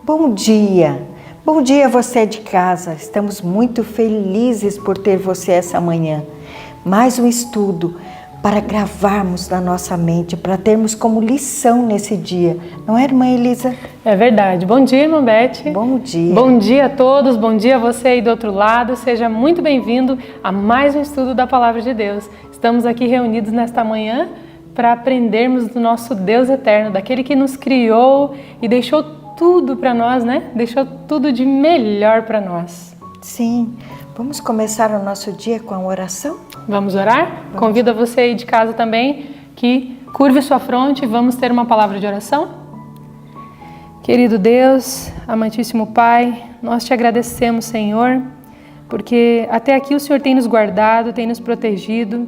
Bom dia! Bom dia você de casa. Estamos muito felizes por ter você essa manhã. Mais um estudo para gravarmos na nossa mente, para termos como lição nesse dia. Não é, irmã Elisa? É verdade. Bom dia, irmã Beth. Bom dia. Bom dia a todos, bom dia a você aí do outro lado. Seja muito bem-vindo a mais um estudo da Palavra de Deus. Estamos aqui reunidos nesta manhã para aprendermos do nosso Deus eterno, daquele que nos criou e deixou tudo para nós, né? Deixou tudo de melhor para nós. Sim. Vamos começar o nosso dia com a oração? Vamos orar? Vamos. Convido você aí de casa também que curve sua fronte e vamos ter uma palavra de oração. Querido Deus, amantíssimo Pai, nós te agradecemos, Senhor, porque até aqui o Senhor tem nos guardado, tem nos protegido,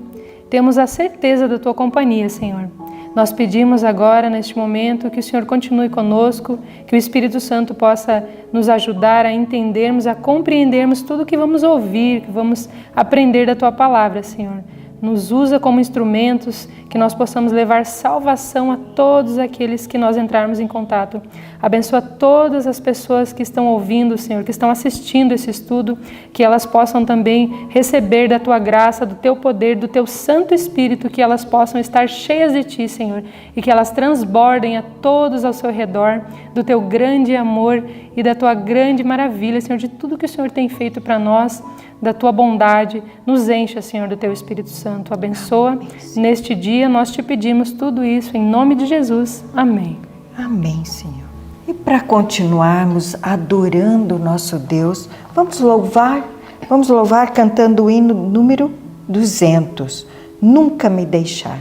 temos a certeza da tua companhia, Senhor. Nós pedimos agora, neste momento, que o Senhor continue conosco, que o Espírito Santo possa nos ajudar a entendermos, a compreendermos tudo o que vamos ouvir, que vamos aprender da Tua Palavra, Senhor. Nos usa como instrumentos, que nós possamos levar salvação a todos aqueles que nós entrarmos em contato. Abençoa todas as pessoas que estão ouvindo, Senhor, que estão assistindo esse estudo, que elas possam também receber da Tua graça, do Teu poder, do Teu Santo Espírito, que elas possam estar cheias de Ti, Senhor, e que elas transbordem a todos ao seu redor do Teu grande amor e da Tua grande maravilha, Senhor, de tudo que o Senhor tem feito para nós, da Tua bondade. Nos encha, Senhor, do Teu Espírito Santo. Abençoa. Neste dia nós te pedimos tudo isso em nome de Jesus. Amém. Amém, Senhor. E para continuarmos adorando o nosso Deus, vamos louvar cantando o hino número 200, Nunca Me Deixar.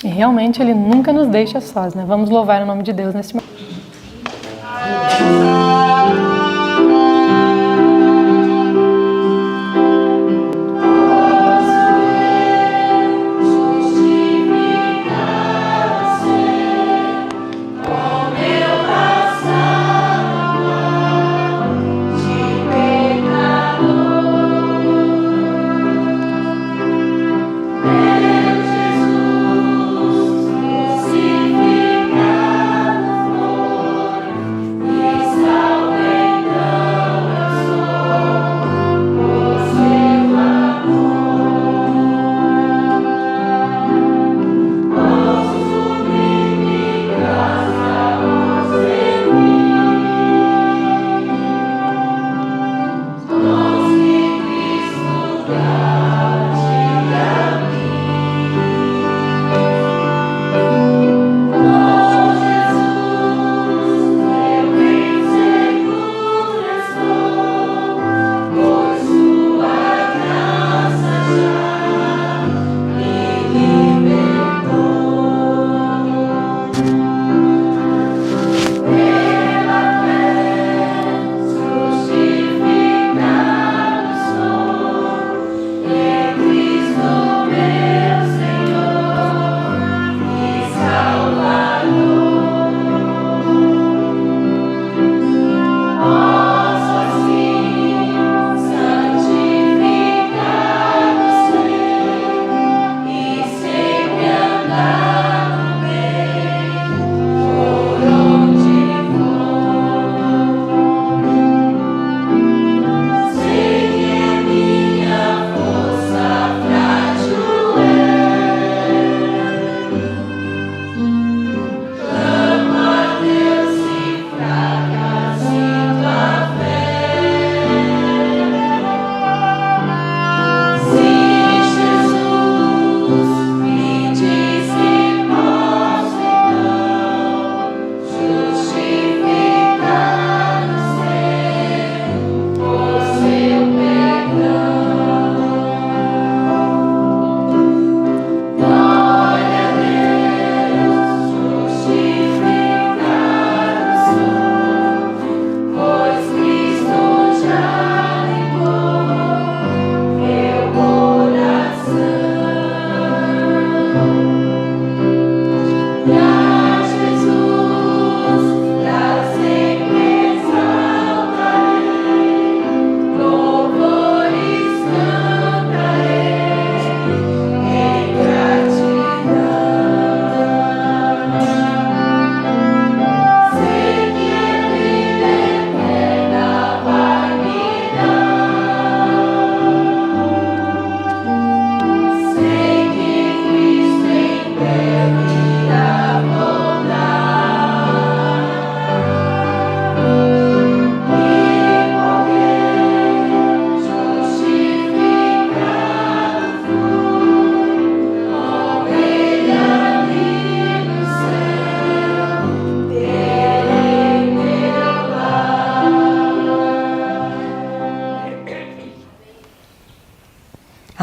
E realmente Ele nunca nos deixa sós, né? Vamos louvar o nome de Deus nesse momento. Crucificado foi.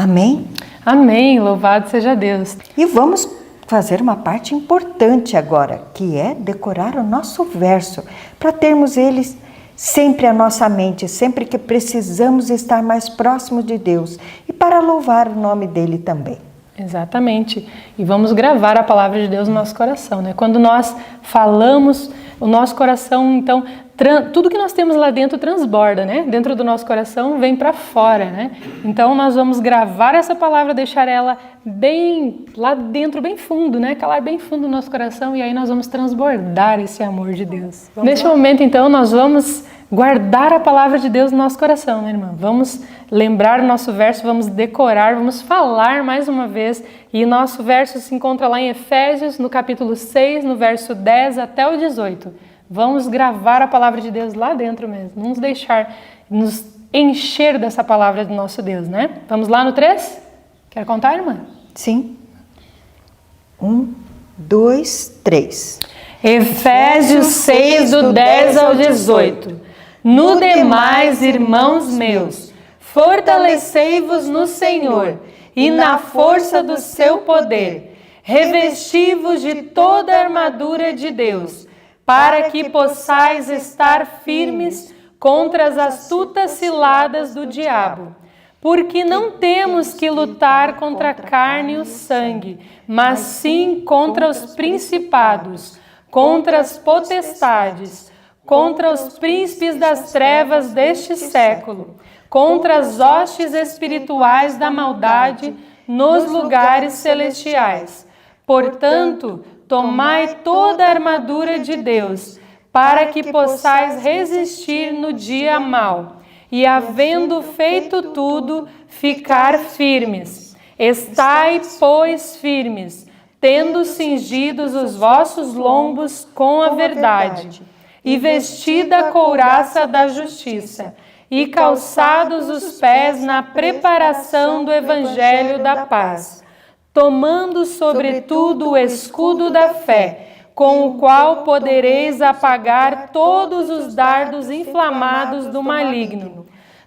Amém? Amém, louvado seja Deus. E vamos fazer uma parte importante agora, que é decorar o nosso verso, para termos eles sempre à nossa mente, sempre que precisamos estar mais próximos de Deus e para louvar o nome dele também. Exatamente. E vamos gravar a palavra de Deus no nosso coração, né? Quando nós falamos, o nosso coração, então, tudo que nós temos lá dentro transborda, né? Dentro do nosso coração vem para fora, né? Então nós vamos gravar essa palavra, deixar ela bem lá dentro, bem fundo, né? Calar bem fundo no nosso coração e aí nós vamos transbordar esse amor de Deus. Neste momento, então, nós vamos guardar a palavra de Deus no nosso coração, né, irmã? Vamos lembrar o nosso verso, vamos decorar, vamos falar mais uma vez. E nosso verso se encontra lá em Efésios, no capítulo 6, no verso 10 até o 18. Vamos gravar a palavra de Deus lá dentro mesmo. Vamos deixar nos encher dessa palavra do nosso Deus, né? Vamos lá no 3? Quer contar, irmã? Sim. 1, 2, 3. Efésios 6, do 10 ao 18. No demais, irmãos meus, fortalecei-vos no Senhor e na força do seu poder. Revesti-vos de toda a armadura de Deus, para que possais estar firmes contra as astutas ciladas do diabo. Porque não temos que lutar contra a carne e o sangue, mas sim contra os principados, contra as potestades, contra os príncipes das trevas deste século, contra as hostes espirituais da maldade nos lugares celestiais. Portanto, tomai toda a armadura de Deus, para que possais resistir no dia mau, e havendo feito tudo, ficar firmes. Estai, pois, firmes, tendo cingidos os vossos lombos com a verdade, e vestida a couraça da justiça, e calçados os pés na preparação do evangelho da paz, tomando sobretudo o escudo da fé, com o qual podereis apagar todos os dardos inflamados do maligno.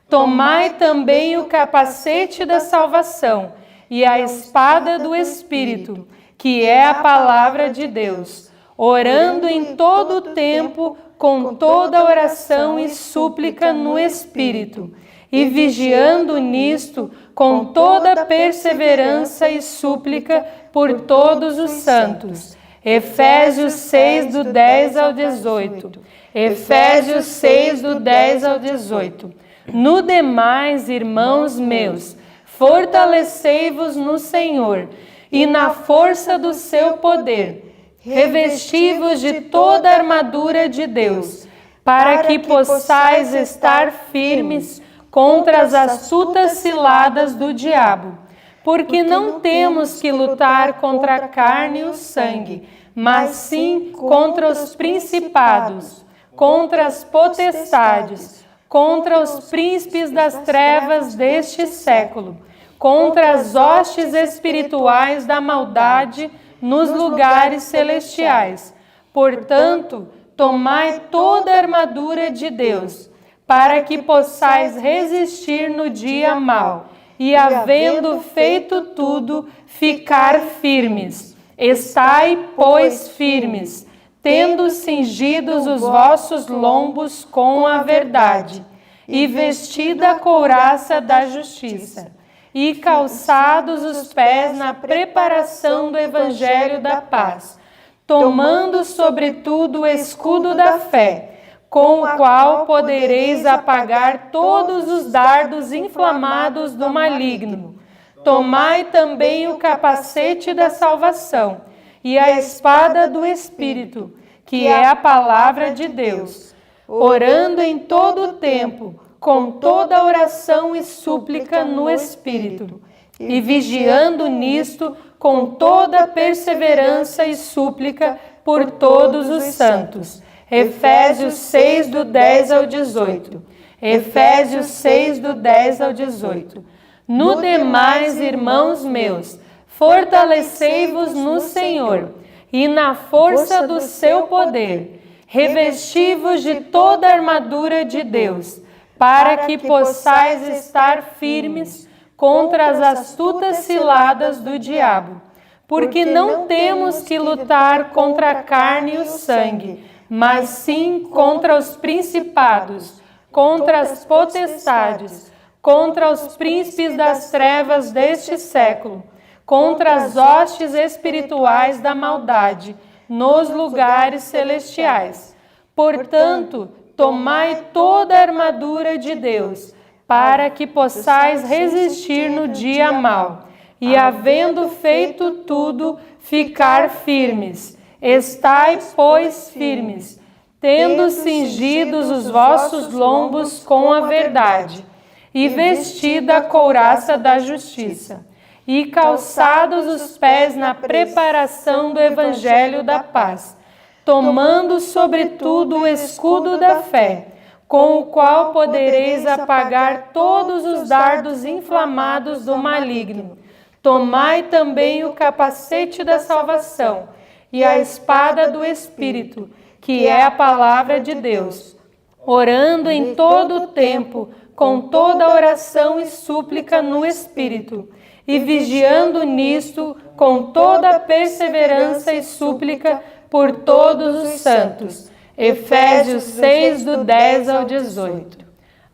Tomai também o capacete da salvação e a espada do Espírito, que é a palavra de Deus, orando em todo o tempo com toda oração e súplica no Espírito, e vigiando nisto com toda perseverança e súplica por todos os santos. Efésios 6, do 10 ao 18. Efésios 6, do 10 ao 18. No demais, irmãos meus, fortalecei-vos no Senhor e na força do seu poder. Revesti-vos de toda a armadura de Deus, para que possais estar firmes contra as astutas ciladas do diabo. Porque não temos que lutar contra a carne e o sangue, mas sim contra os principados, contra as potestades, contra os príncipes das trevas deste século, contra as hostes espirituais da maldade nos lugares celestiais. Portanto, tomai toda a armadura de Deus, para que possais resistir no dia mau, e havendo feito tudo, ficar firmes. Estai, pois, firmes, tendo cingidos os vossos lombos com a verdade, e vestida a couraça da justiça, e calçados os pés na preparação do evangelho da paz, tomando sobretudo o escudo da fé, com o qual podereis apagar todos os dardos inflamados do maligno. Tomai também o capacete da salvação e a espada do Espírito, que é a palavra de Deus, orando em todo o tempo, com toda oração e súplica no Espírito, e vigiando nisto com toda perseverança e súplica por todos os santos. Efésios 6, do 10 ao 18. Efésios 6, do 10 ao 18. No demais, irmãos meus, fortalecei-vos no Senhor e na força do seu poder. Revesti-vos de toda a armadura de Deus, para que possais estar firmes contra as astutas ciladas do diabo. Porque não temos que lutar contra a carne e o sangue, mas sim contra os principados, contra as potestades, contra os príncipes das trevas deste século, contra as hostes espirituais da maldade nos lugares celestiais. Portanto, tomai toda a armadura de Deus, para que possais resistir no dia mau, e havendo feito tudo, ficar firmes. Estai, pois, firmes, tendo cingidos os vossos lombos com a verdade, e vestida a couraça da justiça, e calçados os pés na preparação do evangelho da paz, tomando sobretudo o escudo da fé, com o qual podereis apagar todos os dardos inflamados do maligno. Tomai também o capacete da salvação e a espada do Espírito, que é a palavra de Deus, orando em todo o tempo, com toda oração e súplica no Espírito, e vigiando nisto com toda perseverança e súplica por todos os santos. Efésios 6, do 10 ao 18.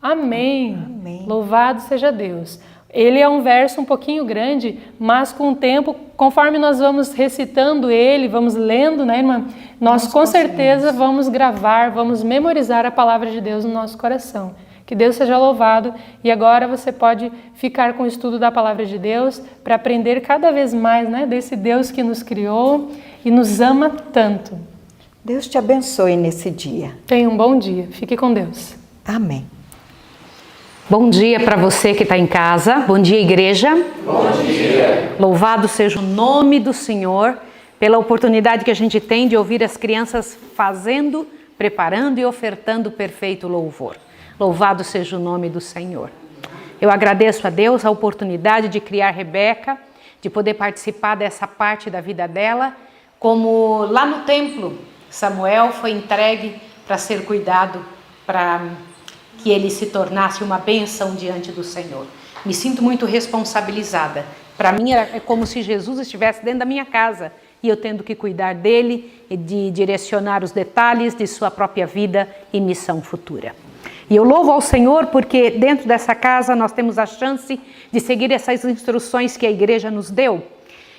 Amém. Amém. Louvado seja Deus. Ele é um verso um pouquinho grande, mas com o tempo, conforme nós vamos recitando ele, vamos lendo, né, irmã? Nós com certeza vamos gravar, vamos memorizar a palavra de Deus no nosso coração. Que Deus seja louvado. E agora você pode ficar com o estudo da palavra de Deus para aprender cada vez mais, né, desse Deus que nos criou e nos ama tanto. Deus te abençoe nesse dia. Tenha um bom dia. Fique com Deus. Amém. Bom dia para você que está em casa. Bom dia, igreja. Bom dia. Louvado seja o nome do Senhor pela oportunidade que a gente tem de ouvir as crianças fazendo, preparando e ofertando perfeito louvor. Louvado seja o nome do Senhor. Eu agradeço a Deus a oportunidade de criar Rebeca, de poder participar dessa parte da vida dela, como lá no templo, Samuel foi entregue para ser cuidado, para que ele se tornasse uma bênção diante do Senhor. Me sinto muito responsabilizada. Para mim é como se Jesus estivesse dentro da minha casa e eu tendo que cuidar dele e de direcionar os detalhes de sua própria vida e missão futura. E eu louvo ao Senhor porque dentro dessa casa nós temos a chance de seguir essas instruções que a igreja nos deu.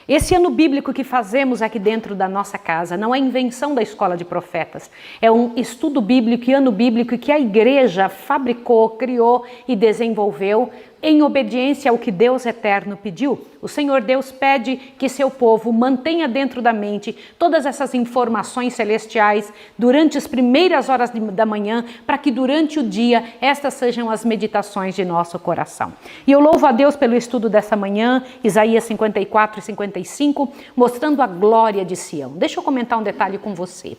Esse ano bíblico que fazemos aqui dentro da nossa casa não é invenção da Escola de Profetas, é um estudo bíblico e ano bíblico que a igreja fabricou, criou e desenvolveu em obediência ao que Deus eterno pediu. O Senhor Deus pede que seu povo mantenha dentro da mente todas essas informações celestiais durante as primeiras horas da manhã, para que durante o dia estas sejam as meditações de nosso coração. E eu louvo a Deus pelo estudo dessa manhã, Isaías 54 e 55, mostrando a glória de Sião. Deixa eu comentar um detalhe com você.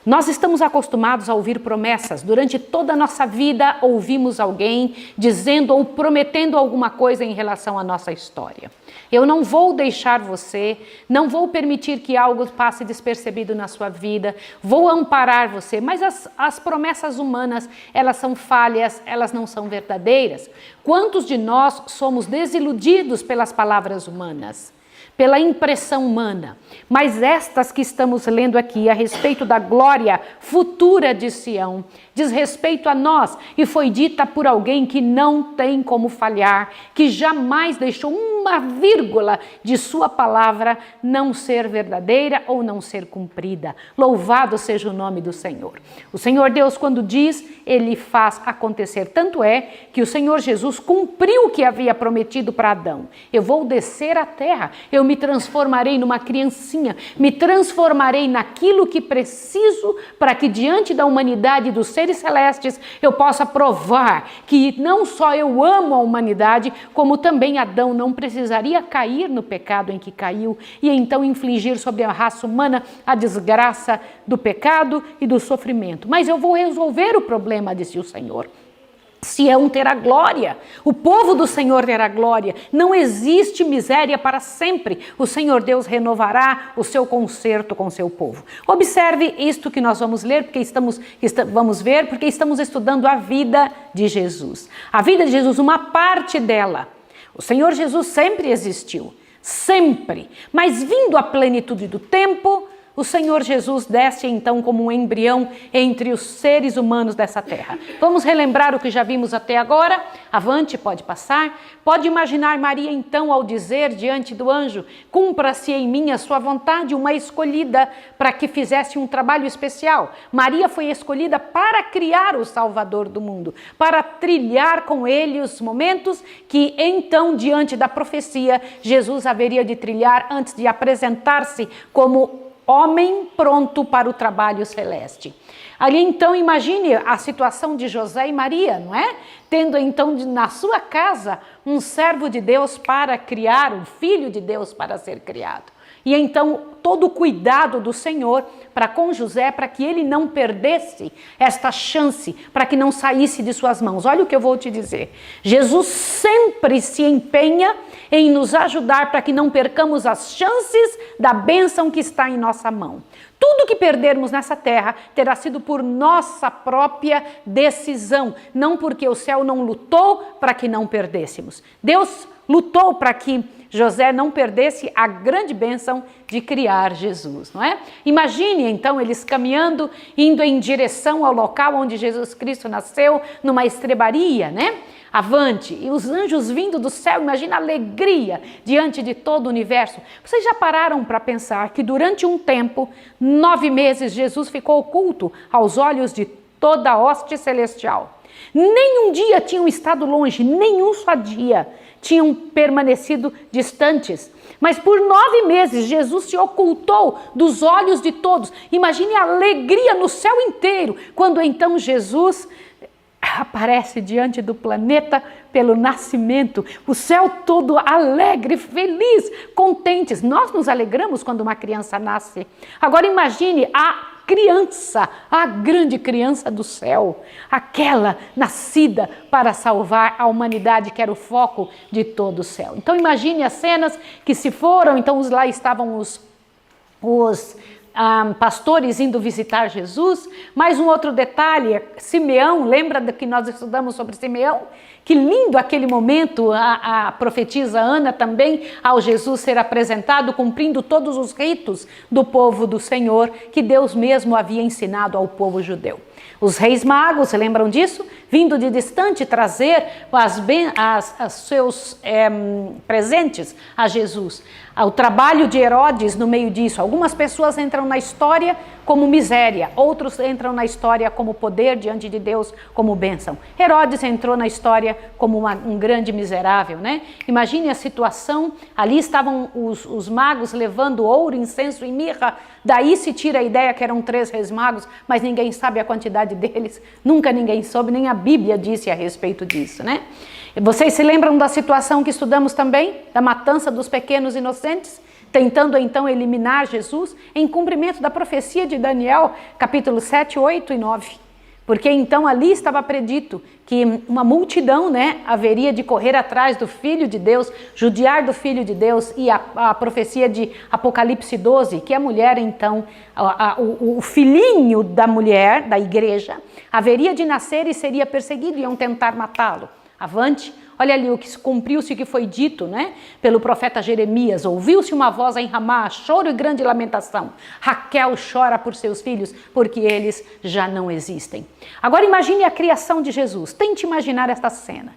Nós estamos acostumados a ouvir promessas. Durante toda a nossa vida ouvimos alguém dizendo ou prometendo alguma coisa em relação à nossa história. Eu não vou deixar você, não vou permitir que algo passe despercebido na sua vida, vou amparar você, mas as promessas humanas, elas são falhas, elas não são verdadeiras. Quantos de nós somos desiludidos pelas palavras humanas? Pela impressão humana, mas estas que estamos lendo aqui a respeito da glória futura de Sião, diz respeito a nós e foi dita por alguém que não tem como falhar, que jamais deixou uma vírgula de sua palavra não ser verdadeira ou não ser cumprida. Louvado seja o nome do Senhor. O Senhor Deus, quando diz, Ele faz acontecer. Tanto é que o Senhor Jesus cumpriu o que havia prometido para Adão. Eu vou descer à terra, eu me transformarei numa criancinha, me transformarei naquilo que preciso para que diante da humanidade e dos seres celestes eu possa provar que não só eu amo a humanidade, como também Adão não precisaria cair no pecado em que caiu e então infligir sobre a raça humana a desgraça do pecado e do sofrimento. Mas eu vou resolver o problema, disse o Senhor. Sião terá glória, o povo do Senhor terá glória, não existe miséria para sempre, o Senhor Deus renovará o seu concerto com o seu povo. Observe isto que nós vamos ler, vamos ver, porque estamos estudando a vida de Jesus. A vida de Jesus, uma parte dela. O Senhor Jesus sempre existiu, sempre. Mas vindo à plenitude do tempo, o Senhor Jesus desce então como um embrião entre os seres humanos dessa terra. Vamos relembrar o que já vimos até agora? Avante, pode passar. Pode imaginar Maria então ao dizer diante do anjo: cumpra-se em mim a sua vontade, uma escolhida para que fizesse um trabalho especial. Maria foi escolhida para criar o Salvador do mundo, para trilhar com ele os momentos que então, diante da profecia, Jesus haveria de trilhar antes de apresentar-se como homem pronto para o trabalho celeste. Ali então imagine a situação de José e Maria, não é? Tendo então na sua casa um servo de Deus para criar, um filho de Deus para ser criado. E então todo o cuidado do Senhor para com José, para que ele não perdesse esta chance, para que não saísse de suas mãos. Olha o que eu vou te dizer. Jesus sempre se empenha em nos ajudar para que não percamos as chances da bênção que está em nossa mão. Tudo que perdermos nessa terra terá sido por nossa própria decisão, não porque o céu não lutou para que não perdêssemos. Deus lutou para que José não perdesse a grande bênção de criar Jesus, não é? Imagine então eles caminhando, indo em direção ao local onde Jesus Cristo nasceu, numa estrebaria, né? Avante, e os anjos vindo do céu, imagina a alegria diante de todo o universo. Vocês já pararam para pensar que durante um tempo, 9 meses, Jesus ficou oculto aos olhos de toda a hoste celestial? Nem um dia tinham estado longe, nenhum só dia tinham permanecido distantes. Mas por 9 meses Jesus se ocultou dos olhos de todos. Imagine a alegria no céu inteiro, quando então Jesus aparece diante do planeta pelo nascimento, o céu todo alegre, feliz, contentes. Nós nos alegramos quando uma criança nasce. Agora imagine a criança, a grande criança do céu, aquela nascida para salvar a humanidade, que era o foco de todo o céu. Então imagine as cenas que se foram, então lá estavam os pastores indo visitar Jesus. Mais um outro detalhe, Simeão, lembra do que nós estudamos sobre Simeão? Que lindo aquele momento, a profetisa Ana também, ao Jesus ser apresentado, cumprindo todos os ritos do povo do Senhor, que Deus mesmo havia ensinado ao povo judeu. Os reis magos, lembram disso? Vindo de distante trazer os seus presentes a Jesus. O trabalho de Herodes no meio disso. Algumas pessoas entram na história como miséria, outros entram na história como poder diante de Deus, como bênção. Herodes entrou na história como um grande miserável, né? Imagine a situação, ali estavam os magos levando ouro, incenso e mirra, daí se tira a ideia que eram 3 reis magos, mas ninguém sabe a quantidade deles, nunca ninguém soube, nem a Bíblia disse a respeito disso, né? Vocês se lembram da situação que estudamos também, da matança dos pequenos inocentes, tentando então eliminar Jesus, em cumprimento da profecia de Daniel, capítulo 7, 8 e 9. Porque então ali estava predito que uma multidão, né, haveria de correr atrás do Filho de Deus, judiar do Filho de Deus, e a profecia de Apocalipse 12, que a mulher então, o filhinho da mulher, da igreja, haveria de nascer e seria perseguido e iam tentar matá-lo. Avante, olha ali o que cumpriu-se, o que foi dito, né, pelo profeta Jeremias. Ouviu-se uma voz em Ramá, choro e grande lamentação. Raquel chora por seus filhos, porque eles já não existem. Agora imagine a criação de Jesus. Tente imaginar esta cena.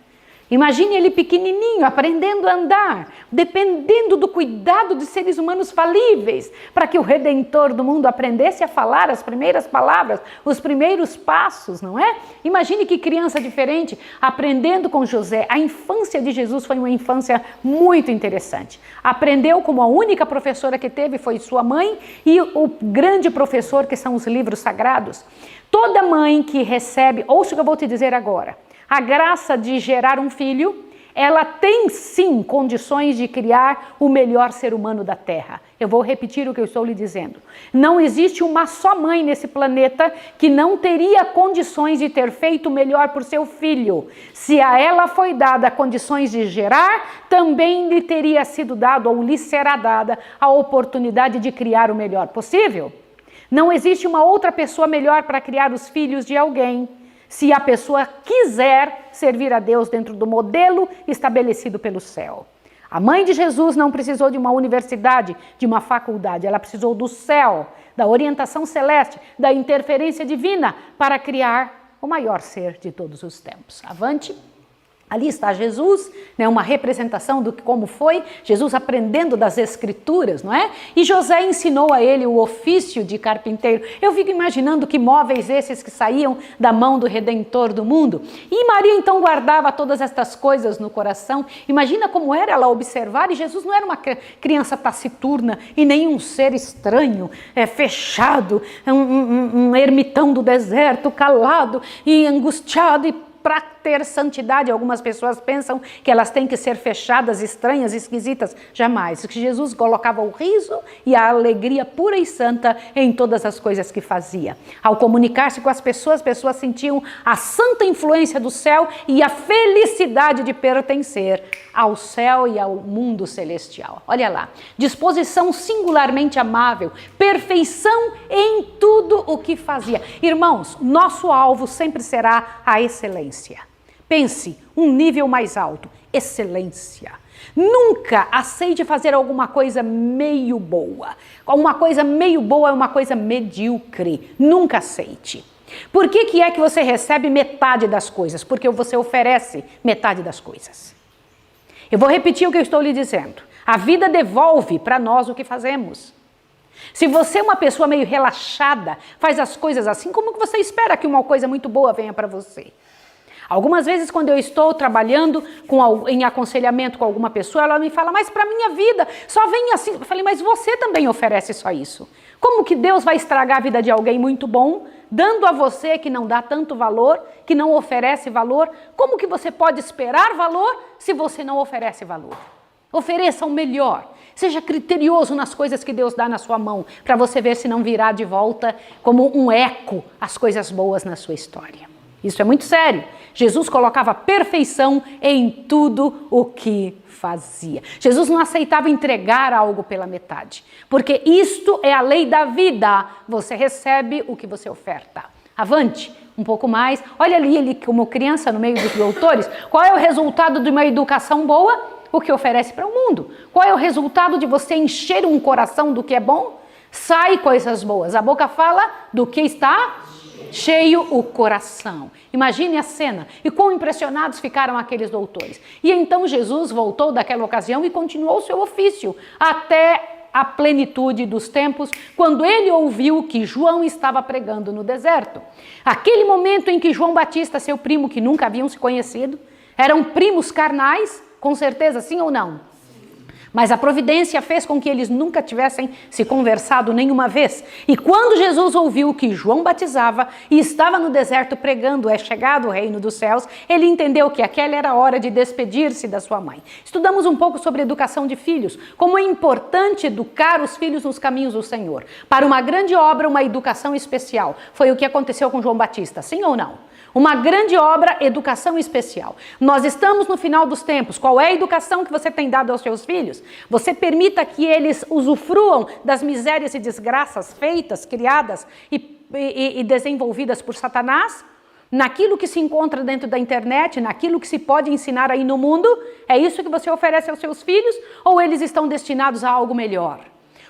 Imagine ele pequenininho, aprendendo a andar, dependendo do cuidado de seres humanos falíveis, para que o Redentor do mundo aprendesse a falar as primeiras palavras, os primeiros passos, não é? Imagine que criança diferente, aprendendo com José. A infância de Jesus foi uma infância muito interessante. Aprendeu como a única professora que teve foi sua mãe e o grande professor que são os livros sagrados. Toda mãe que recebe, ouça o que eu vou te dizer agora, a graça de gerar um filho, ela tem sim condições de criar o melhor ser humano da Terra. Eu vou repetir o que eu estou lhe dizendo. Não existe uma só mãe nesse planeta que não teria condições de ter feito o melhor por seu filho. Se a ela foi dada condições de gerar, também lhe teria sido dado ou lhe será dada a oportunidade de criar o melhor possível. Não existe uma outra pessoa melhor para criar os filhos de alguém. se a pessoa quiser servir a Deus dentro do modelo estabelecido pelo céu. A mãe de Jesus não precisou de uma universidade, de uma faculdade, ela precisou do céu, da orientação celeste, da interferência divina para criar o maior ser de todos os tempos. Avante. Ali está Jesus, né, uma representação do que como foi, Jesus aprendendo das escrituras, não é? E José ensinou a ele o ofício de carpinteiro. Eu fico imaginando que móveis esses que saíam da mão do Redentor do mundo. E Maria então guardava todas estas coisas no coração. Imagina como era ela observar, e Jesus não era uma criança taciturna e nem um ser estranho, fechado, um ermitão do deserto, calado e angustiado e para ter santidade. Algumas pessoas pensam que elas têm que ser fechadas, estranhas, esquisitas. Jamais. Que Jesus colocava o riso e a alegria pura e santa em todas as coisas que fazia. Ao comunicar-se com as pessoas sentiam a santa influência do céu e a felicidade de pertencer ao céu e ao mundo celestial. Olha lá. Disposição singularmente amável, perfeição em tudo o que fazia. Irmãos, nosso alvo sempre será a excelência. Pense, um nível mais alto, excelência. Nunca aceite fazer alguma coisa meio boa. Uma coisa meio boa é uma coisa medíocre. Nunca aceite. Por que é que você recebe metade das coisas? Porque você oferece metade das coisas. Eu vou repetir o que eu estou lhe dizendo. A vida devolve para nós o que fazemos. Se você é uma pessoa meio relaxada, faz as coisas assim, como que você espera que uma coisa muito boa venha para você? Algumas vezes quando eu estou trabalhando em aconselhamento com alguma pessoa, ela me fala, mas para a minha vida só vem assim. Eu falei, mas você também oferece só isso. Como que Deus vai estragar a vida de alguém muito bom, dando a você que não dá tanto valor, que não oferece valor? Como que você pode esperar valor se você não oferece valor? Ofereça o melhor. Seja criterioso nas coisas que Deus dá na sua mão, para você ver se não virá de volta como um eco as coisas boas na sua história. Isso é muito sério. Jesus colocava perfeição em tudo o que fazia. Jesus não aceitava entregar algo pela metade, porque isto é a lei da vida. Você recebe o que você oferta. Avante, um pouco mais. Olha ali, ele como criança no meio dos doutores. Qual é o resultado de uma educação boa? O que oferece para o mundo. Qual é o resultado de você encher um coração do que é bom? Sai coisas boas. A boca fala do que está cheio o coração. Imagine a cena. E quão impressionados ficaram aqueles doutores. E então Jesus voltou daquela ocasião e continuou o seu ofício até a plenitude dos tempos, quando ele ouviu que João estava pregando no deserto. Aquele momento em que João Batista, seu primo, que nunca haviam se conhecido, eram primos carnais, com certeza, sim ou não? Mas a providência fez com que eles nunca tivessem se conversado nenhuma vez. E quando Jesus ouviu que João batizava e estava no deserto pregando, é chegado o reino dos céus, ele entendeu que aquela era a hora de despedir-se da sua mãe. Estudamos um pouco sobre educação de filhos, como é importante educar os filhos nos caminhos do Senhor. Para uma grande obra, uma educação especial. Foi o que aconteceu com João Batista, sim ou não? Uma grande obra, educação especial. Nós estamos no final dos tempos. Qual é a educação que você tem dado aos seus filhos? Você permita que eles usufruam das misérias e desgraças feitas, criadas e desenvolvidas por Satanás? Naquilo que se encontra dentro da internet, naquilo que se pode ensinar aí no mundo? É isso que você oferece aos seus filhos? Ou eles estão destinados a algo melhor?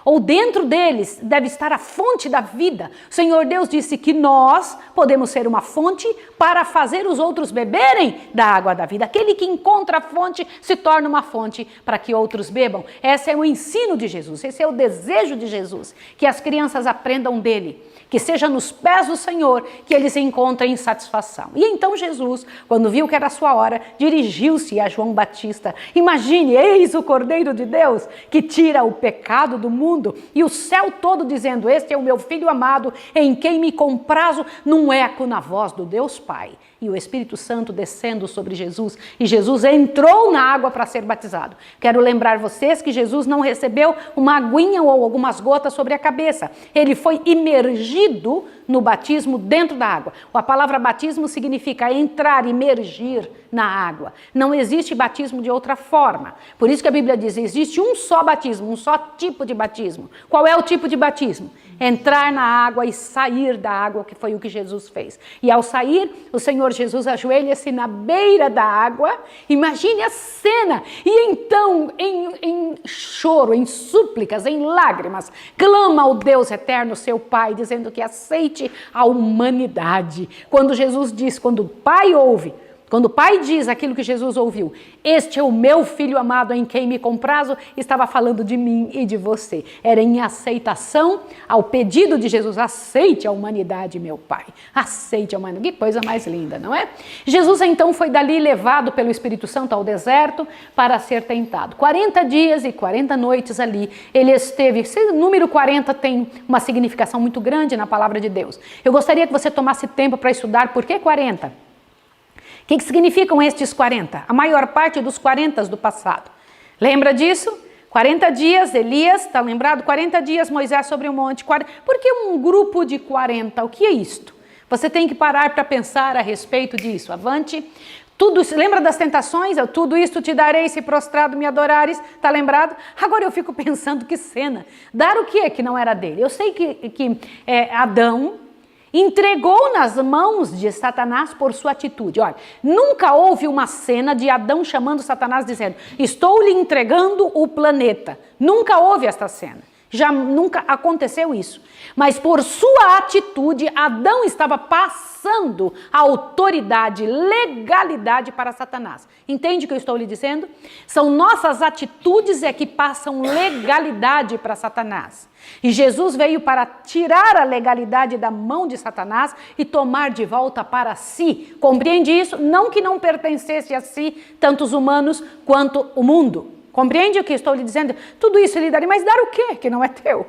Ou dentro deles deve estar a fonte da vida. O Senhor Deus disse que nós podemos ser uma fonte para fazer os outros beberem da água da vida. Aquele que encontra a fonte se torna uma fonte para que outros bebam. Esse é o ensino de Jesus, esse é o desejo de Jesus, que as crianças aprendam dele, que seja nos pés do Senhor que eles encontrem satisfação. E então Jesus, quando viu que era a sua hora, dirigiu-se a João Batista. Imagine, eis o Cordeiro de Deus que tira o pecado do mundo, e o céu todo dizendo, este é o meu filho amado, em quem me comprazo, num eco na voz do Deus Pai. E o Espírito Santo descendo sobre Jesus, e Jesus entrou na água para ser batizado. Quero lembrar vocês que Jesus não recebeu uma aguinha ou algumas gotas sobre a cabeça. Ele foi imergido no batismo dentro da água. A palavra batismo significa entrar, imergir, na água. Não existe batismo de outra forma. Por isso que a Bíblia diz, existe um só batismo, um só tipo de batismo. Qual é o tipo de batismo? Entrar na água e sair da água, que foi o que Jesus fez. E ao sair, o Senhor Jesus ajoelha-se na beira da água. Imagine a cena. E então, em choro, em súplicas, em lágrimas, clama ao Deus eterno, seu Pai, dizendo que aceite a humanidade. Quando Jesus diz, quando o Pai ouve, quando o Pai diz aquilo que Jesus ouviu, este é o meu Filho amado em quem me comprazo, estava falando de mim e de você. Era em aceitação ao pedido de Jesus, aceite a humanidade, meu Pai. Aceite a humanidade. Que coisa mais linda, não é? Jesus então foi dali levado pelo Espírito Santo ao deserto para ser tentado. 40 dias e 40 noites ali ele esteve. Esse número 40 tem uma significação muito grande na palavra de Deus. Eu gostaria que você tomasse tempo para estudar por que 40. O que significam estes 40? A maior parte dos 40 do passado. Lembra disso? 40 dias, Elias, está lembrado? 40 dias, Moisés sobre o monte. Por que um grupo de 40? O que é isto? Você tem que parar para pensar a respeito disso. Avante. Tudo, lembra das tentações? Tudo isto te darei se prostrado me adorares. Está lembrado? Agora eu fico pensando que cena. Dar o que não era dele? Eu sei que Adão entregou nas mãos de Satanás por sua atitude. Olha, nunca houve uma cena de Adão chamando Satanás dizendo, estou lhe entregando o planeta. Nunca houve esta cena. Já nunca aconteceu isso. Mas por sua atitude, Adão estava passando a autoridade, legalidade para Satanás. Entende o que eu estou lhe dizendo? São nossas atitudes que passam legalidade para Satanás. E Jesus veio para tirar a legalidade da mão de Satanás e tomar de volta para si. Compreende isso? Não que não pertencesse a si, tanto os humanos quanto o mundo. Compreende o que estou lhe dizendo? Tudo isso lhe daria, mas dar o quê que não é teu?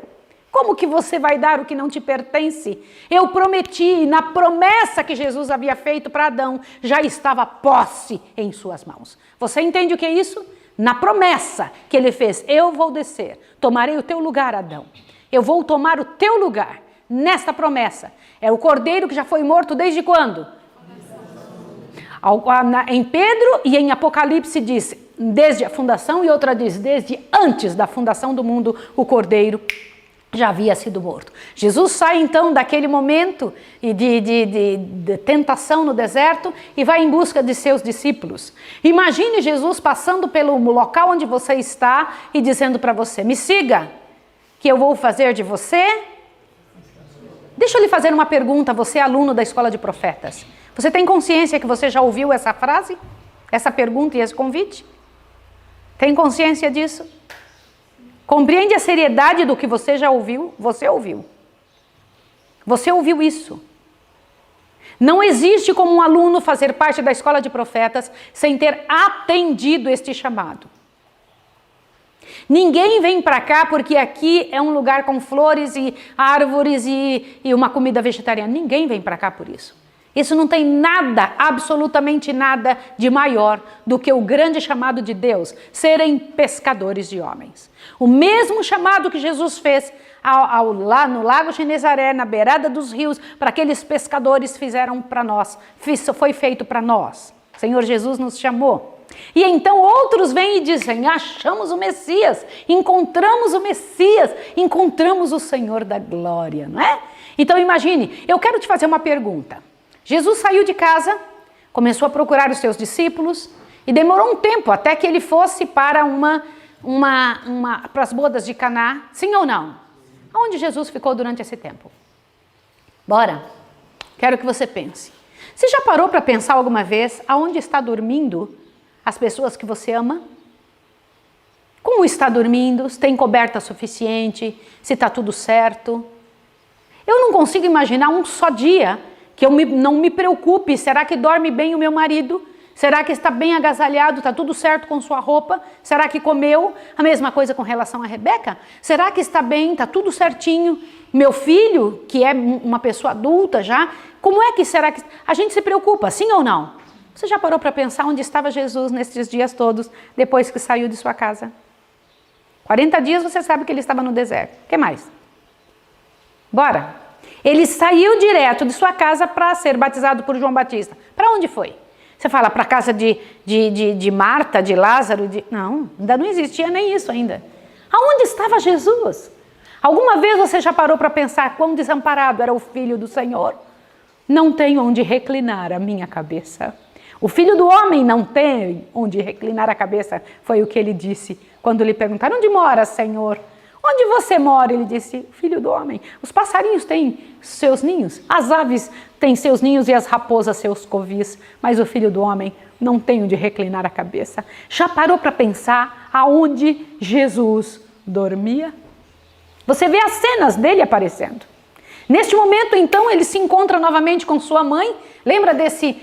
Como que você vai dar o que não te pertence? Eu prometi, na promessa que Jesus havia feito para Adão, já estava posse em suas mãos. Você entende o que é isso? Na promessa que ele fez, eu vou descer, tomarei o teu lugar, Adão. Eu vou tomar o teu lugar. Nesta promessa. É o cordeiro que já foi morto desde quando? Em Pedro e em Apocalipse diz, desde a fundação, e outra diz, desde antes da fundação do mundo, o cordeiro já havia sido morto. Jesus sai então daquele momento de tentação no deserto e vai em busca de seus discípulos. Imagine Jesus passando pelo local onde você está e dizendo para você, me siga, que eu vou fazer de você. Deixa eu lhe fazer uma pergunta, você é aluno da Escola de Profetas. Você tem consciência que você já ouviu essa frase? Essa pergunta e esse convite? Tem consciência disso? Compreende a seriedade do que você já ouviu? Você ouviu. Você ouviu isso. Não existe como um aluno fazer parte da Escola de Profetas sem ter atendido este chamado. Ninguém vem para cá porque aqui é um lugar com flores e árvores e uma comida vegetariana. Ninguém vem para cá por isso. Isso não tem nada, absolutamente nada de maior do que o grande chamado de Deus, serem pescadores de homens. O mesmo chamado que Jesus fez lá no Lago Genezaré, na beirada dos rios, para aqueles pescadores fizeram para nós, foi feito para nós. O Senhor Jesus nos chamou. E então outros vêm e dizem, achamos o Messias, encontramos o Messias, encontramos o Senhor da glória, não é? Então imagine, eu quero te fazer uma pergunta. Jesus saiu de casa, começou a procurar os seus discípulos e demorou um tempo até que ele fosse para para as bodas de Caná, sim ou não? Aonde Jesus ficou durante esse tempo? Bora, quero que você pense. Você já parou para pensar alguma vez aonde está dormindo as pessoas que você ama? Como está dormindo? Se tem coberta suficiente? Se está tudo certo? Eu não consigo imaginar um só dia que eu não me preocupe, será que dorme bem o meu marido? Será que está bem agasalhado, está tudo certo com sua roupa? Será que comeu? A mesma coisa com relação a Rebeca? Será que está bem, está tudo certinho? Meu filho, que é uma pessoa adulta já, como é que será que... A gente se preocupa, sim ou não? Você já parou para pensar onde estava Jesus nesses dias todos, depois que saiu de sua casa? 40 dias você sabe que ele estava no deserto. O que mais? Bora! Ele saiu direto de sua casa para ser batizado por João Batista. Para onde foi? Você fala para a casa de Marta, de Lázaro, não, ainda não existia nem isso ainda. Aonde estava Jesus? Alguma vez você já parou para pensar quão desamparado era o Filho do Senhor? Não tem onde reclinar a minha cabeça. O Filho do Homem não tem onde reclinar a cabeça, foi o que ele disse quando lhe perguntaram: onde mora, Senhor? Onde você mora? Ele disse: Filho do Homem. Os passarinhos têm seus ninhos, as aves têm seus ninhos e as raposas seus covis, mas o Filho do Homem não tem onde reclinar a cabeça. Já parou para pensar aonde Jesus dormia? Você vê as cenas dele aparecendo. Neste momento, então, ele se encontra novamente com sua mãe. Lembra desse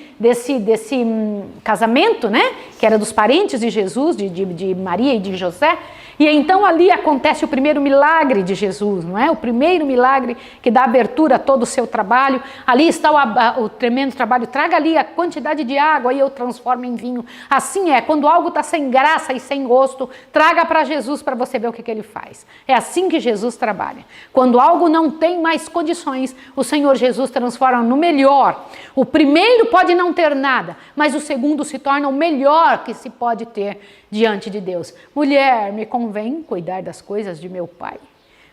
casamento, né? Que era dos parentes de Jesus, de Maria e de José. E então ali acontece o primeiro milagre de Jesus, não é? O primeiro milagre que dá abertura a todo o seu trabalho. Ali está o tremendo trabalho. Traga ali a quantidade de água e eu transformo em vinho. Assim é, quando algo está sem graça e sem gosto, traga para Jesus para você ver o que ele faz. É assim que Jesus trabalha. Quando algo não tem mais condições, o Senhor Jesus transforma no melhor. O primeiro pode não ter nada, mas o segundo se torna o melhor que se pode ter diante de Deus. Mulher, me convém cuidar das coisas de meu pai.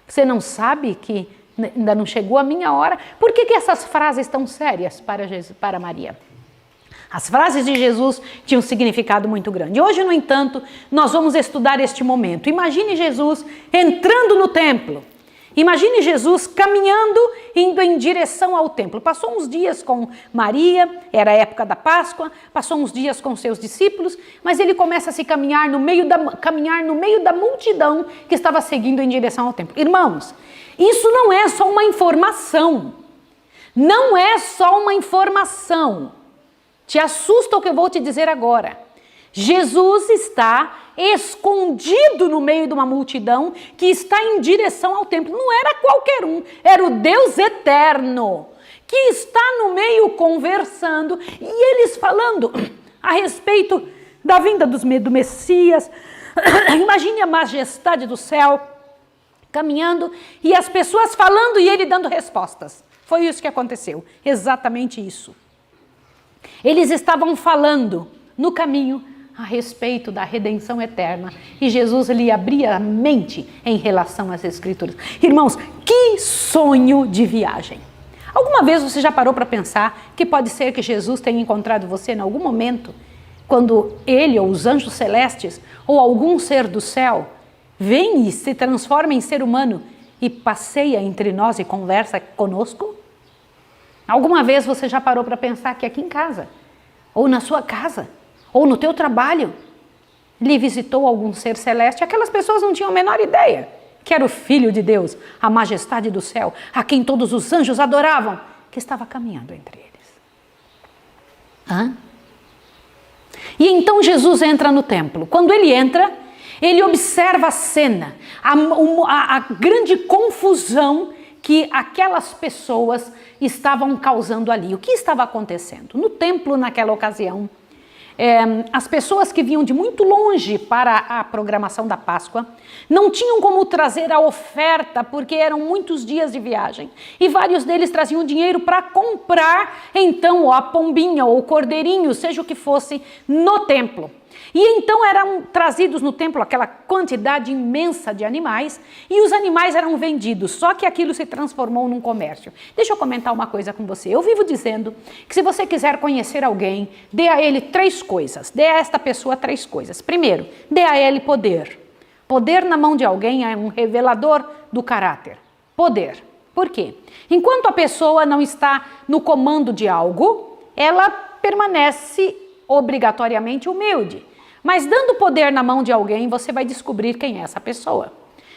Você não sabe que ainda não chegou a minha hora? Por que essas frases tão sérias para Maria? As frases de Jesus tinham um significado muito grande. Hoje, no entanto, nós vamos estudar este momento. Imagine Jesus entrando no templo. Imagine Jesus caminhando, indo em direção ao templo. Passou uns dias com Maria, era a época da Páscoa, passou uns dias com seus discípulos, mas ele começa a se caminhar no meio da multidão que estava seguindo em direção ao templo. Irmãos, isso não é só uma informação. Não é só uma informação. Te assusta o que eu vou te dizer agora. Jesus está escondido no meio de uma multidão que está em direção ao templo. Não era qualquer um, era o Deus eterno que está no meio conversando e eles falando a respeito da vinda do Messias. Imagine a majestade do céu caminhando e as pessoas falando e ele dando respostas. Foi isso que aconteceu, exatamente isso. Eles estavam falando no caminho a respeito da redenção eterna e Jesus lhe abria a mente em relação às Escrituras. Irmãos, que sonho de viagem! Alguma vez você já parou para pensar que pode ser que Jesus tenha encontrado você em algum momento, quando ele ou os anjos celestes ou algum ser do céu vem e se transforma em ser humano e passeia entre nós e conversa conosco? Alguma vez você já parou para pensar que aqui em casa, ou na sua casa, ou no teu trabalho, lhe visitou algum ser celeste? Aquelas pessoas não tinham a menor ideia que era o Filho de Deus, a majestade do céu, a quem todos os anjos adoravam, que estava caminhando entre eles. E então Jesus entra no templo. Quando ele entra, ele observa a cena, a grande confusão que aquelas pessoas estavam causando ali. O que estava acontecendo? No templo, naquela ocasião, as pessoas que vinham de muito longe para a programação da Páscoa não tinham como trazer a oferta porque eram muitos dias de viagem e vários deles traziam dinheiro para comprar então a pombinha ou o cordeirinho, seja o que fosse, no templo. E então eram trazidos no templo aquela quantidade imensa de animais e os animais eram vendidos, só que aquilo se transformou num comércio. Deixa eu comentar uma coisa com você. Eu vivo dizendo que se você quiser conhecer alguém, dê a ele 3 coisas, dê a esta pessoa 3 coisas. Primeiro, dê a ele poder. Poder na mão de alguém é um revelador do caráter. Poder. Por quê? Enquanto a pessoa não está no comando de algo, ela permanece obrigatoriamente humilde. Mas dando poder na mão de alguém, você vai descobrir quem é essa pessoa.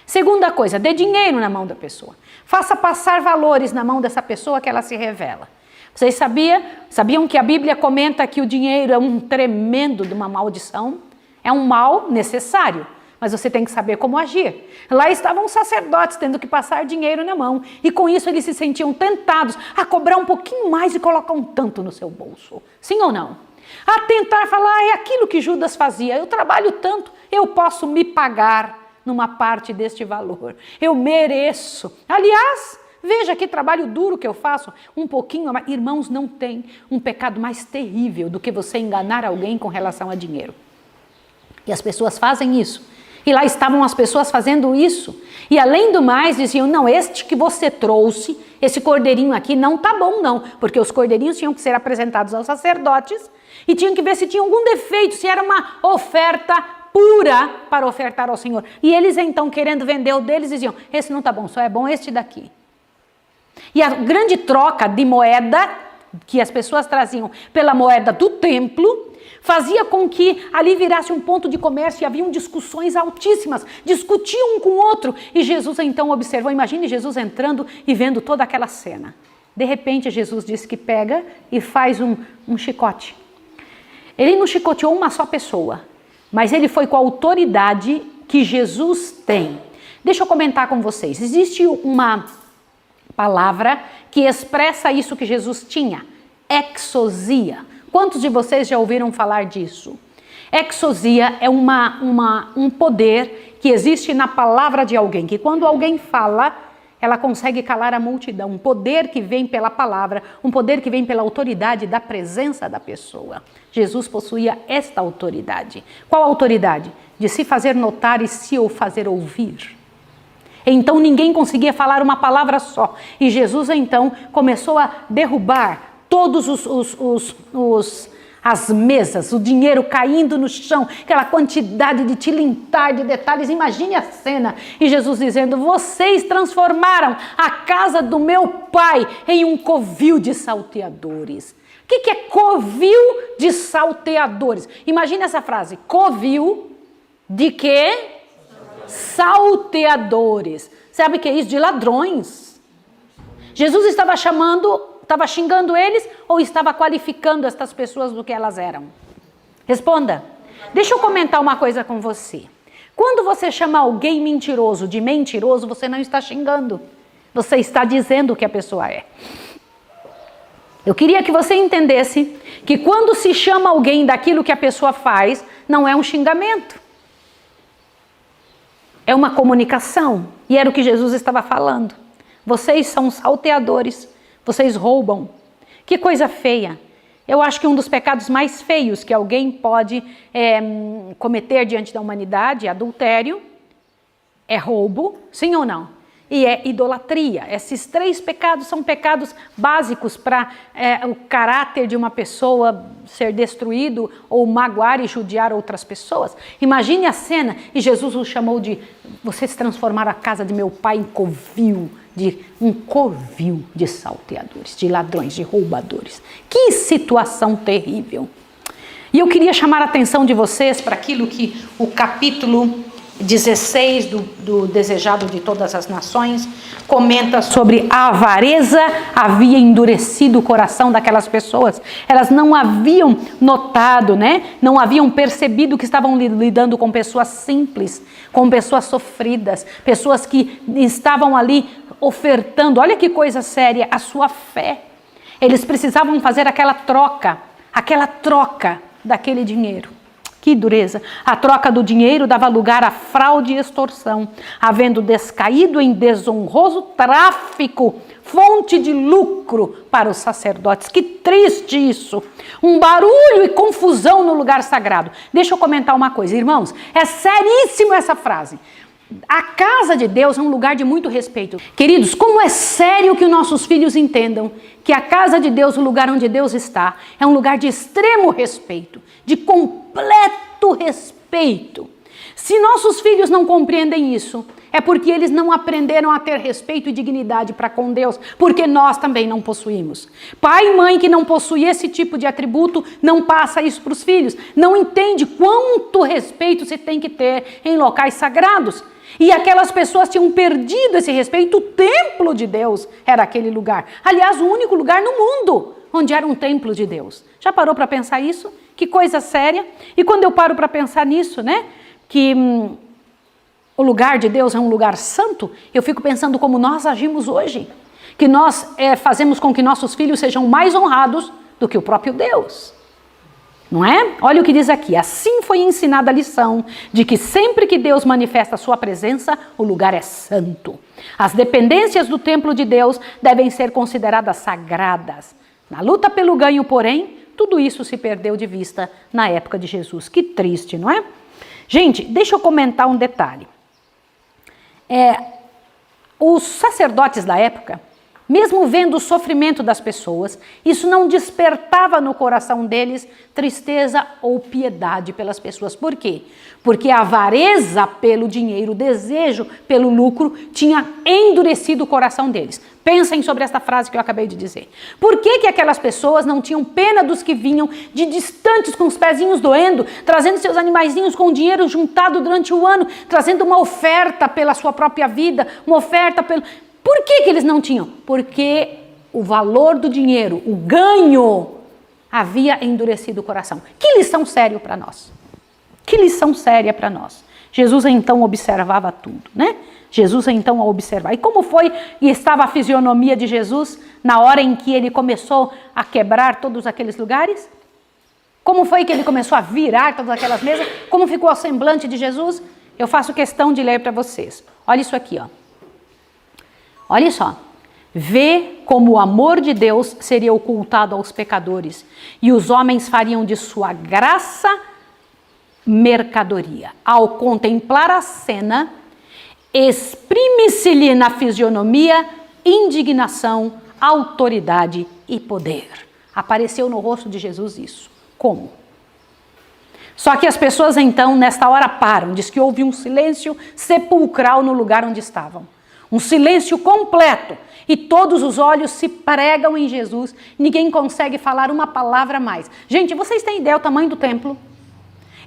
Segunda coisa, dê dinheiro na mão da pessoa. Faça passar valores na mão dessa pessoa que ela se revela. Vocês sabiam que a Bíblia comenta que o dinheiro é um tremendo de uma maldição? É um mal necessário, mas você tem que saber como agir. Lá estavam os sacerdotes tendo que passar dinheiro na mão e com isso eles se sentiam tentados a cobrar um pouquinho mais e colocar um tanto no seu bolso. Sim ou não? A tentar falar, é aquilo que Judas fazia, eu trabalho tanto, eu posso me pagar numa parte deste valor, eu mereço. Aliás, Veja que trabalho duro que eu faço, um pouquinho a mais. Irmãos, não tem um pecado mais terrível do que você enganar alguém com relação a dinheiro. E as pessoas fazem isso. E lá estavam as pessoas fazendo isso. E além do mais, diziam, não, este que você trouxe, esse cordeirinho aqui não tá bom não. Porque os cordeirinhos tinham que ser apresentados aos sacerdotes e tinham que ver se tinha algum defeito, se era uma oferta pura para ofertar ao Senhor. E eles então, querendo vender o deles, diziam, esse não tá bom, só é bom este daqui. E a grande troca de moeda que as pessoas traziam pela moeda do templo fazia com que ali virasse um ponto de comércio e haviam discussões altíssimas, discutiam um com o outro. E Jesus então observou, imagine Jesus entrando e vendo toda aquela cena. De repente Jesus disse que pega e faz um chicote. Ele não chicoteou uma só pessoa, mas ele foi com a autoridade que Jesus tem. Deixa eu comentar com vocês, existe uma palavra que expressa isso que Jesus tinha, exousia. Quantos de vocês já ouviram falar disso? Exousia é um poder que existe na palavra de alguém, que quando alguém fala, ela consegue calar a multidão. Um poder que vem pela palavra, um poder que vem pela autoridade da presença da pessoa. Jesus possuía esta autoridade. Qual autoridade? De se fazer notar e se o fazer ouvir. Então ninguém conseguia falar uma palavra só. E Jesus então começou a derrubar todos as mesas, o dinheiro caindo no chão, aquela quantidade de tilintar, de detalhes, imagine a cena. E Jesus dizendo, vocês transformaram a casa do meu pai em um covil de salteadores. O que é covil de salteadores? Imagine essa frase, covil de quê? Salteadores. Sabe o que é isso? De ladrões. Jesus estava xingando eles ou estava qualificando estas pessoas do que elas eram? Responda. Deixa eu comentar uma coisa com você. Quando você chama alguém mentiroso de mentiroso, você não está xingando. Você está dizendo o que a pessoa é. Eu queria que você entendesse que quando se chama alguém daquilo que a pessoa faz, não é um xingamento. É uma comunicação. E era o que Jesus estava falando. Vocês são salteadores. Vocês roubam. Que coisa feia. Eu acho que um dos pecados mais feios que alguém pode cometer diante da humanidade, adultério, é roubo, sim ou não? E é idolatria. Esses 3 pecados são pecados básicos para o caráter de uma pessoa ser destruído ou magoar e judiar outras pessoas. Imagine a cena, e Jesus os chamou de, vocês transformaram a casa de meu pai em covil, um covil de salteadores, de ladrões, de roubadores. Que situação terrível. E eu queria chamar a atenção de vocês para aquilo que o capítulo 16 do Desejado de Todas as Nações comenta sobre a avareza havia endurecido o coração daquelas pessoas. Elas não haviam notado, não haviam percebido que estavam lidando com pessoas simples, com pessoas sofridas, pessoas que estavam ali ofertando, olha que coisa séria, a sua fé. Eles precisavam fazer aquela troca daquele dinheiro. Que dureza! A troca do dinheiro dava lugar à fraude e extorsão, havendo descaído em desonroso tráfico, fonte de lucro para os sacerdotes. Que triste isso! Um barulho e confusão no lugar sagrado. Deixa eu comentar uma coisa, irmãos, é seríssimo essa frase. A casa de Deus é um lugar de muito respeito. Queridos, como é sério que os nossos filhos entendam que a casa de Deus, o lugar onde Deus está, é um lugar de extremo respeito, de completo respeito. Se nossos filhos não compreendem isso, é porque eles não aprenderam a ter respeito e dignidade para com Deus, porque nós também não possuímos. Pai e mãe que não possui esse tipo de atributo, não passa isso para os filhos, não entende quanto respeito se tem que ter em locais sagrados. E aquelas pessoas tinham perdido esse respeito, o templo de Deus era aquele lugar. Aliás, o único lugar no mundo onde era um templo de Deus. Já parou para pensar isso? Que coisa séria. E quando eu paro para pensar nisso, que o lugar de Deus é um lugar santo, eu fico pensando como nós agimos hoje. Que nós fazemos com que nossos filhos sejam mais honrados do que o próprio Deus. Não é? Olha o que diz aqui. Assim foi ensinada a lição de que sempre que Deus manifesta a sua presença, o lugar é santo. As dependências do templo de Deus devem ser consideradas sagradas. Na luta pelo ganho, porém, tudo isso se perdeu de vista na época de Jesus. Que triste, não é? Gente, deixa eu comentar um detalhe. Os sacerdotes da época, mesmo vendo o sofrimento das pessoas, isso não despertava no coração deles tristeza ou piedade pelas pessoas. Por quê? Porque a avareza pelo dinheiro, o desejo pelo lucro, tinha endurecido o coração deles. Pensem sobre esta frase que eu acabei de dizer. Por que que aquelas pessoas não tinham pena dos que vinham de distantes com os pezinhos doendo, trazendo seus animaizinhos com dinheiro juntado durante o ano, trazendo uma oferta pela sua própria vida, uma oferta pelo... Por que que eles não tinham? Porque o valor do dinheiro, o ganho, havia endurecido o coração. Que lição séria para nós. Que lição séria para nós. Jesus então observava tudo, né? Jesus então observava. E como foi e estava a fisionomia de Jesus na hora em que ele começou a quebrar todos aqueles lugares? Como foi que ele começou a virar todas aquelas mesas? Como ficou o semblante de Jesus? Eu faço questão de ler para vocês. Olha isso aqui, ó. Olha só, vê como o amor de Deus seria ocultado aos pecadores e os homens fariam de sua graça mercadoria. Ao contemplar a cena, exprime-se-lhe na fisionomia indignação, autoridade e poder. Apareceu no rosto de Jesus isso. Como? Só que as pessoas então, nesta hora, param. Diz que houve um silêncio sepulcral no lugar onde estavam. Um silêncio completo e todos os olhos se pregam em Jesus, ninguém consegue falar uma palavra a mais. Gente, vocês têm ideia do tamanho do templo?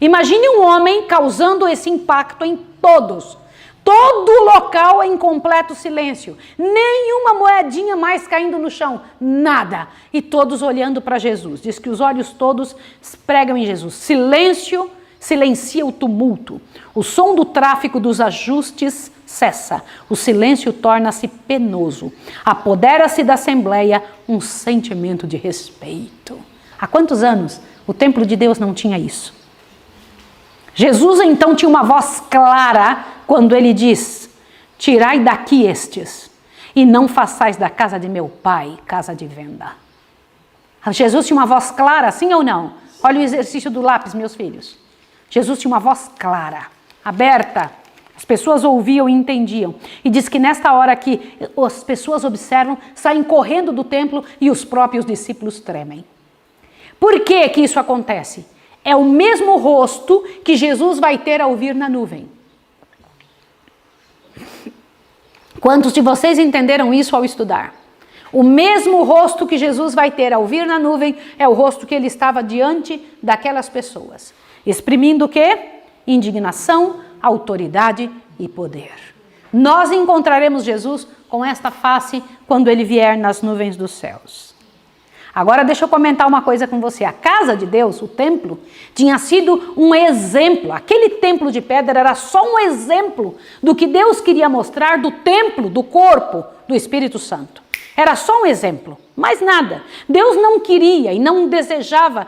Imagine um homem causando esse impacto em todos. Todo o local em completo silêncio, nenhuma moedinha mais caindo no chão, nada. E todos olhando para Jesus. Diz que os olhos todos pregam em Jesus. Silêncio silencia o tumulto. O som do tráfico dos ajustes cessa. O silêncio torna-se penoso. Apodera-se da assembleia um sentimento de respeito. Há quantos anos o templo de Deus não tinha isso? Jesus então tinha uma voz clara quando ele diz: tirai daqui estes e não façais da casa de meu pai casa de venda. Jesus tinha uma voz clara, sim ou não? Olha o exercício do lápis, meus filhos. Jesus tinha uma voz clara, aberta. As pessoas ouviam e entendiam. E diz que nesta hora que as pessoas observam, saem correndo do templo e os próprios discípulos tremem. Por que que isso acontece? É o mesmo rosto que Jesus vai ter ao vir na nuvem. Quantos de vocês entenderam isso ao estudar? O mesmo rosto que Jesus vai ter ao vir na nuvem é o rosto que ele estava diante daquelas pessoas. Exprimindo o quê? Indignação, autoridade e poder. Nós encontraremos Jesus com esta face quando ele vier nas nuvens dos céus. Agora deixa eu comentar uma coisa com você. A casa de Deus, o templo, tinha sido um exemplo. Aquele templo de pedra era só um exemplo do que Deus queria mostrar do templo, do corpo do Espírito Santo. Era só um exemplo, mais nada. Deus não queria e não desejava,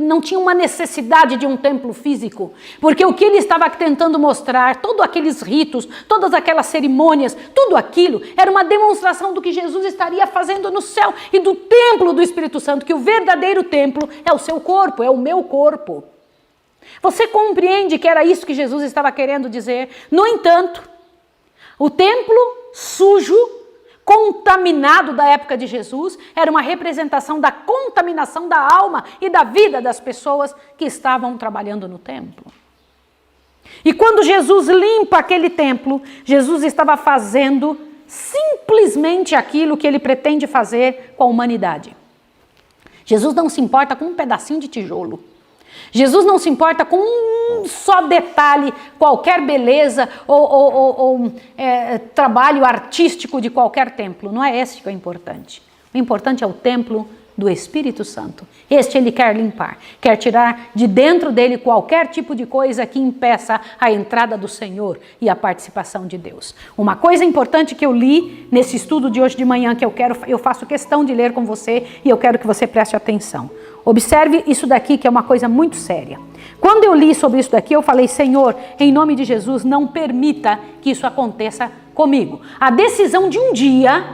não tinha uma necessidade de um templo físico, porque o que ele estava tentando mostrar, todos aqueles ritos, todas aquelas cerimônias, tudo aquilo era uma demonstração do que Jesus estaria fazendo no céu e do templo do Espírito Santo, que o verdadeiro templo é o seu corpo, é o meu corpo. Você compreende que era isso que Jesus estava querendo dizer? No entanto, o templo sujo, contaminado da época de Jesus, era uma representação da contaminação da alma e da vida das pessoas que estavam trabalhando no templo. E quando Jesus limpa aquele templo, Jesus estava fazendo simplesmente aquilo que ele pretende fazer com a humanidade. Jesus não se importa com um pedacinho de tijolo. Jesus não se importa com um só detalhe, qualquer beleza ou trabalho artístico de qualquer templo. Não é esse que é o importante. O importante é o templo do Espírito Santo. Este ele quer limpar, quer tirar de dentro dele qualquer tipo de coisa que impeça a entrada do Senhor e a participação de Deus. Uma coisa importante que eu li nesse estudo de hoje de manhã, que eu faço questão de ler com você e eu quero que você preste atenção. Observe isso daqui, que é uma coisa muito séria. Quando eu li sobre isso daqui, eu falei, Senhor, em nome de Jesus, não permita que isso aconteça comigo. A decisão de um dia,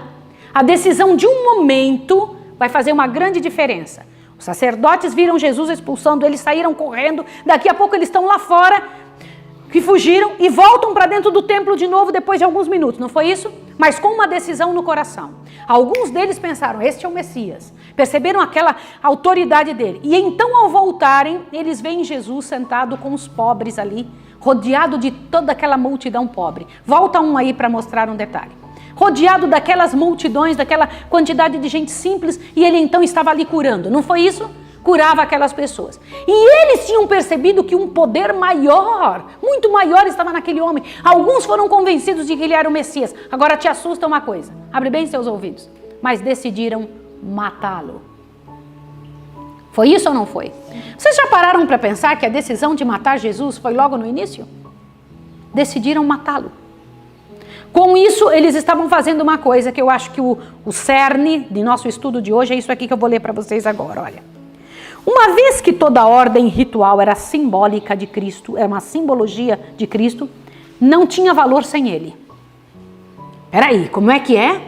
a decisão de um momento vai fazer uma grande diferença. Os sacerdotes viram Jesus expulsando, eles saíram correndo, daqui a pouco eles estão lá fora, que fugiram e voltam para dentro do templo de novo depois de alguns minutos, não foi isso? Mas com uma decisão no coração. Alguns deles pensaram, este é o Messias. Perceberam aquela autoridade dele. E então, ao voltarem, eles veem Jesus sentado com os pobres ali, rodeado de toda aquela multidão pobre. Volta um aí para mostrar um detalhe. Rodeado daquelas multidões, daquela quantidade de gente simples, e ele então estava ali curando, não foi isso? Curava aquelas pessoas. E eles tinham percebido que um poder maior, muito maior, estava naquele homem. Alguns foram convencidos de que ele era o Messias. Agora te assusta uma coisa, abre bem seus ouvidos. Mas decidiram matá-lo. Foi isso ou não foi? Vocês já pararam para pensar que a decisão de matar Jesus foi logo no início? Decidiram matá-lo. Com isso, eles estavam fazendo uma coisa que eu acho que o cerne de nosso estudo de hoje é isso aqui que eu vou ler para vocês agora, olha. Uma vez que toda a ordem ritual era simbólica de Cristo, era uma simbologia de Cristo, não tinha valor sem ele. Peraí, como é que é?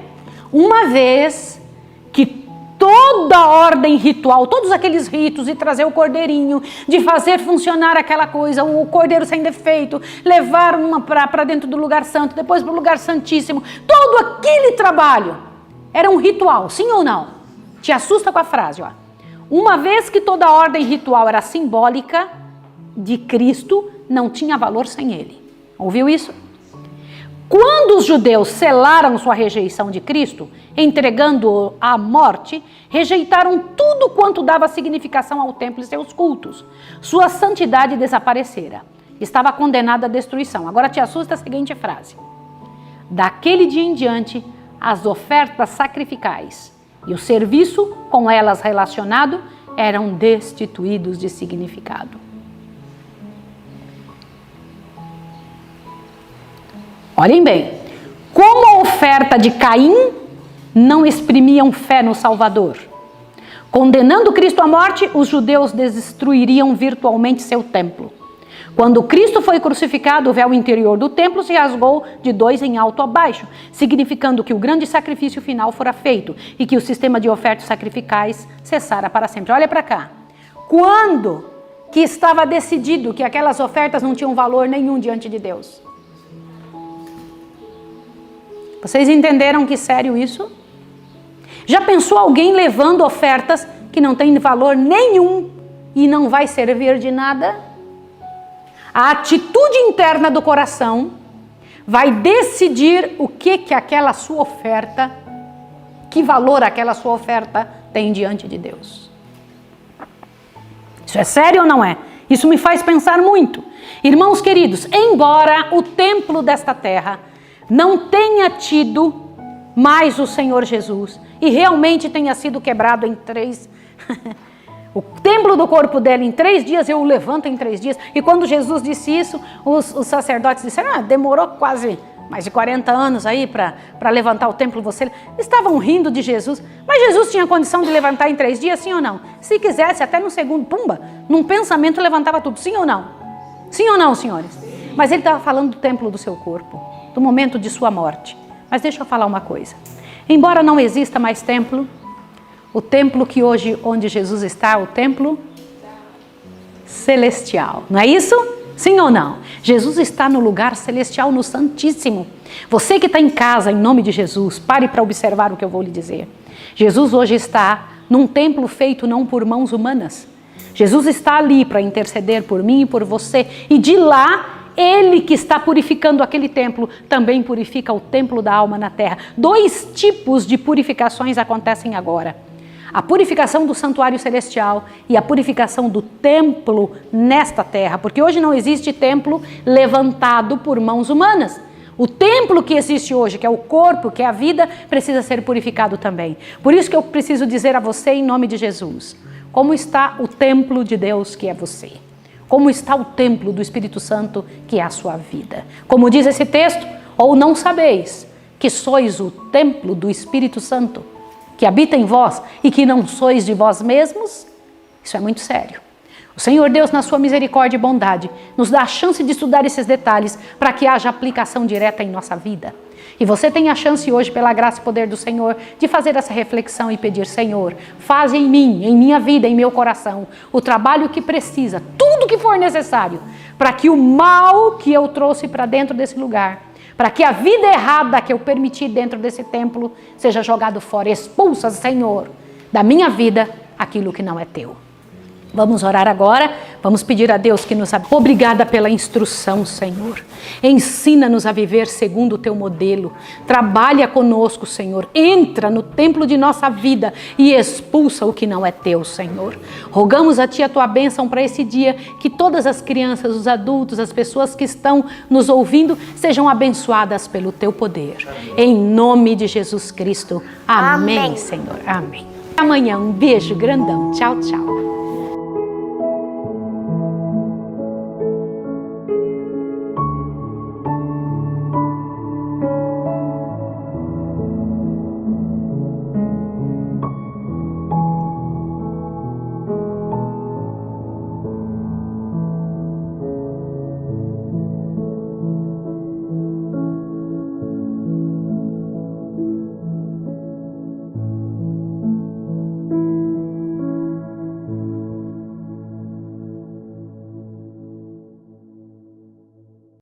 Uma vez que toda a ordem ritual, todos aqueles ritos de trazer o cordeirinho, de fazer funcionar aquela coisa, o cordeiro sem defeito, levar uma para dentro do lugar santo, depois para o lugar santíssimo, todo aquele trabalho era um ritual, sim ou não? Te assusta com a frase, ó. Uma vez que toda a ordem ritual era simbólica de Cristo, não tinha valor sem ele. Ouviu isso? Quando os judeus selaram sua rejeição de Cristo, entregando-o à morte, rejeitaram tudo quanto dava significação ao templo e seus cultos. Sua santidade desaparecera. Estava condenada à destruição. Agora te assusta a seguinte frase. Daquele dia em diante, as ofertas sacrificais e o serviço com elas relacionado eram destituídos de significado. Olhem bem, como a oferta de Caim não exprimiam fé no Salvador. Condenando Cristo à morte, os judeus destruiriam virtualmente seu templo. Quando Cristo foi crucificado, o véu interior do templo se rasgou de 2 em alto a baixo, significando que o grande sacrifício final fora feito e que o sistema de ofertas sacrificais cessara para sempre. Olha para cá. Quando que estava decidido que aquelas ofertas não tinham valor nenhum diante de Deus? Vocês entenderam que sério isso? Já pensou alguém levando ofertas que não têm valor nenhum e não vai servir de nada? A atitude interna do coração vai decidir o que aquela sua oferta, que valor aquela sua oferta tem diante de Deus. Isso é sério ou não é? Isso me faz pensar muito. Irmãos queridos, embora o templo desta terra não tenha tido mais o Senhor Jesus e realmente tenha sido quebrado em 3... O templo do corpo dele em 3 dias, eu o levanto em 3 dias. E quando Jesus disse isso, os sacerdotes disseram, demorou quase mais de 40 anos aí para levantar o templo. Eles estavam rindo de Jesus. Mas Jesus tinha condição de levantar em 3 dias, sim ou não? Se quisesse, até no segundo, pumba, num pensamento levantava tudo, sim ou não? Sim ou não, senhores? Mas ele estava falando do templo do seu corpo, do momento de sua morte. Mas deixa eu falar uma coisa. Embora não exista mais templo, o templo que hoje, onde Jesus está, o templo celestial. Não é isso? Sim ou não? Jesus está no lugar celestial, no Santíssimo. Você que está em casa, em nome de Jesus, pare para observar o que eu vou lhe dizer. Jesus hoje está num templo feito não por mãos humanas. Jesus está ali para interceder por mim e por você. E de lá, Ele que está purificando aquele templo, também purifica o templo da alma na terra. 2 tipos de purificações acontecem agora. A purificação do santuário celestial e a purificação do templo nesta terra. Porque hoje não existe templo levantado por mãos humanas. O templo que existe hoje, que é o corpo, que é a vida, precisa ser purificado também. Por isso que eu preciso dizer a você, em nome de Jesus, como está o templo de Deus, que é você. Como está o templo do Espírito Santo, que é a sua vida. Como diz esse texto, ou não sabeis que sois o templo do Espírito Santo, que habita em vós e que não sois de vós mesmos? Isso é muito sério. O Senhor Deus, na sua misericórdia e bondade, nos dá a chance de estudar esses detalhes para que haja aplicação direta em nossa vida. E você tem a chance hoje, pela graça e poder do Senhor, de fazer essa reflexão e pedir: Senhor, faz em mim, em minha vida, em meu coração, o trabalho que precisa, tudo que for necessário, para que o mal que eu trouxe para dentro desse lugar, para que a vida errada que eu permiti dentro desse templo, seja jogado fora. Expulsa, Senhor, da minha vida aquilo que não é teu. Vamos orar agora, vamos pedir a Deus que nos abençoe. Obrigada pela instrução, Senhor. Ensina-nos a viver segundo o teu modelo. Trabalha conosco, Senhor. Entra no templo de nossa vida e expulsa o que não é teu, Senhor. Rogamos a Ti a Tua bênção para esse dia, que todas as crianças, os adultos, as pessoas que estão nos ouvindo, sejam abençoadas pelo Teu poder. Em nome de Jesus Cristo. Amém, Senhor. Amém. Amanhã, um beijo grandão. Tchau, tchau.